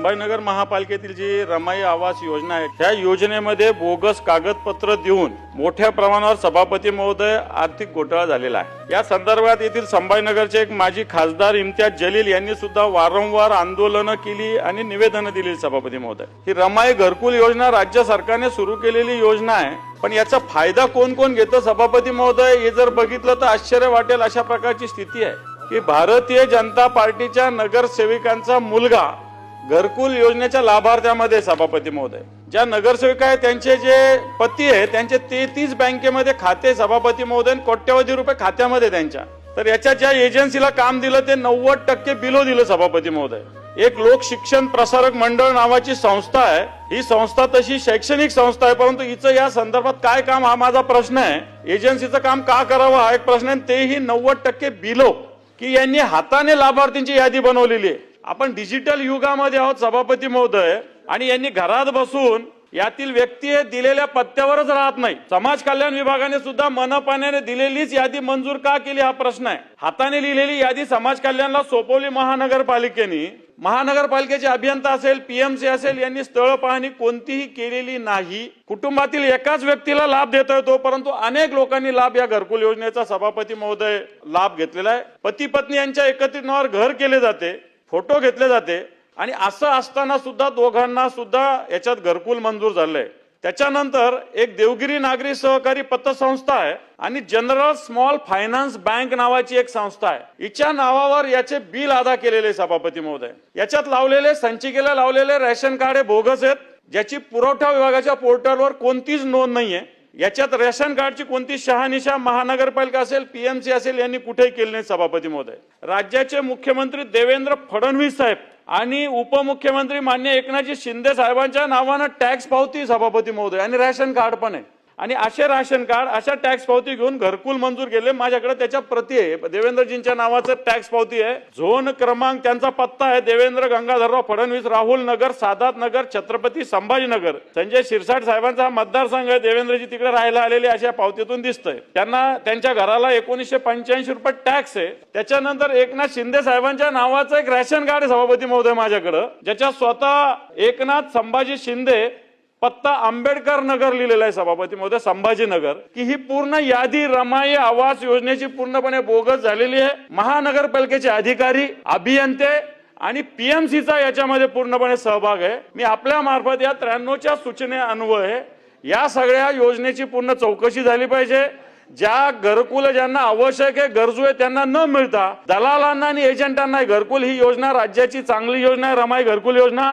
संभाजीनगर महापालिकेतील जी रमाई आवास योजना आहे त्या योजनेमध्ये बोगस कागदपत्र देऊन मोठ्या प्रमाणावर सभापती महोदय आर्थिक घोटाळा झालेला आहे। या संदर्भात येथील संभाजीनगरचे एक माजी खासदार इम्तियाज जलील यांनी सुद्धा वारंवार आंदोलनं केली आणि निवेदनं दिली सभापती महोदय। ही रमाई घरकुल योजना राज्य सरकारने सुरू केलेली योजना आहे, पण याचा फायदा कोण कोण घेतं सभापती महोदय हे जर बघितलं तर आश्चर्य वाटेल अशा प्रकारची स्थिती आहे की भारतीय जनता पार्टीच्या नगरसेविकांचा मुलगा घरकुल योजनेच्या लाभार्थ्यामध्ये सभापती महोदय। ज्या नगरसेविका आहेत त्यांचे जे पती आहे त्यांचे 33 बँकेमध्ये खाते सभापती महोदय, कोट्यवधी रुपये खात्यामध्ये त्यांच्या। तर याच्या ज्या एजन्सीला काम दिलं ते 90% बिलो दिलं सभापती महोदय। एक लोक शिक्षण प्रसारक मंडळ नावाची संस्था आहे, ही संस्था तशी शैक्षणिक संस्था आहे, परंतु हिचं या संदर्भात काय काम हा माझा प्रश्न आहे। एजन्सीचं काम का करावं हा एक प्रश्न आहे। तेही 90% बिलो की यांनी हाताने लाभार्थींची यादी बनवलेली आहे। आपण डिजिटल युगामध्ये आहोत सभापती महोदय, आणि यांनी घरात बसून यातील व्यक्ती दिलेल्या पत्त्यावरच राहत नाही। समाज कल्याण विभागाने सुद्धा मनपाने दिलेलीच यादी मंजूर का केली हा प्रश्न आहे। हाताने लिहिलेली यादी समाज कल्याणला सोपवली महानगरपालिकेने। महानगरपालिकेचे अभियंता असेल, पीएमसी असेल यांनी स्थळ पाहणी कोणतीही केलेली नाही। कुटुंबातील एकाच व्यक्तीला लाभ देता येतो, परंतु अनेक लोकांनी लाभ या घरकुल योजनेचा सभापती महोदय लाभ घेतलेला आहे। पती पत्नी यांच्या एकत्रित नावावर घर केले जाते, फोटो घेतले जाते, आणि असं असताना सुद्धा दोघांना सुद्धा याच्यात घरकुल मंजूर झालंय। त्याच्यानंतर एक देवगिरी नागरी सहकारी पतसंस्था आहे आणि जनरल स्मॉल फायनान्स बँक नावाची एक संस्था आहे, हिच्या नावावर याचे बिल अदा केलेले सभापती महोदय। याच्यात लावलेले संचिकेला लावलेले रेशन कार्ड हे बोगस आहेत, ज्याची पुरवठा विभागाच्या पोर्टलवर कोणतीच नोंद नाहीये। याच्यात रेशन कार्डची कोणती शहानिशा महानगरपालिका असेल, पीएमसी असेल यांनी कुठेही केले नाही सभापती महोदय। राज्याचे मुख्यमंत्री देवेंद्र फडणवीस साहेब आणि उपमुख्यमंत्री मान्य एकनाथजी शिंदे साहेबांच्या नावानं टॅक्स पावती सभापती महोदय आणि रेशन कार्ड पण आहे, आणि असे राशन कार्ड अशा टॅक्स पावती घेऊन घरकुल मंजूर केले। माझ्याकडे त्याच्या प्रती आहे, देवेंद्रजींच्या नावाचं टॅक्स पावती आहे, झोन क्रमांक त्यांचा पत्ता आहे देवेंद्र गंगाधरराव फडणवीस, राहुल नगर, सादात नगर, छत्रपती संभाजीनगर। संजय शिरसाट साहेबांचा मतदारसंघ आहे, देवेंद्रजी तिकडे राहायला आलेले अशा पावतीतून दिसतंय। त्यांना त्यांच्या घराला 1985 रुपये टॅक्स आहे। त्याच्यानंतर एकनाथ शिंदे साहेबांच्या नावाचं एक रेशन कार्ड आहे सभापती महोदय माझ्याकडे, ज्याच्यात स्वतः एकनाथ संभाजी शिंदे, पत्ता आंबेडकर नगर लिहिलेला आहे सभापती महोदय, संभाजीनगर। की ही पूर्ण यादी रमाई आवास योजनेची पूर्णपणे बोगस झालेली आहे। महानगरपालिकेचे अधिकारी, अभियंते आणि पीएमसीचा याच्यामध्ये पूर्णपणे सहभाग आहे। मी आपल्या मार्फत या 93च्या सूचने अन्वये या सगळ्या योजनेची पूर्ण चौकशी झाली पाहिजे। ज्या घरकुल ज्यांना आवश्यक आहे, गरजू आहे, त्यांना न मिळता दलालांना आणि एजंटांना घरकुल, ही योजना राज्याची चांगली योजना आहे रमाई घरकुल योजना।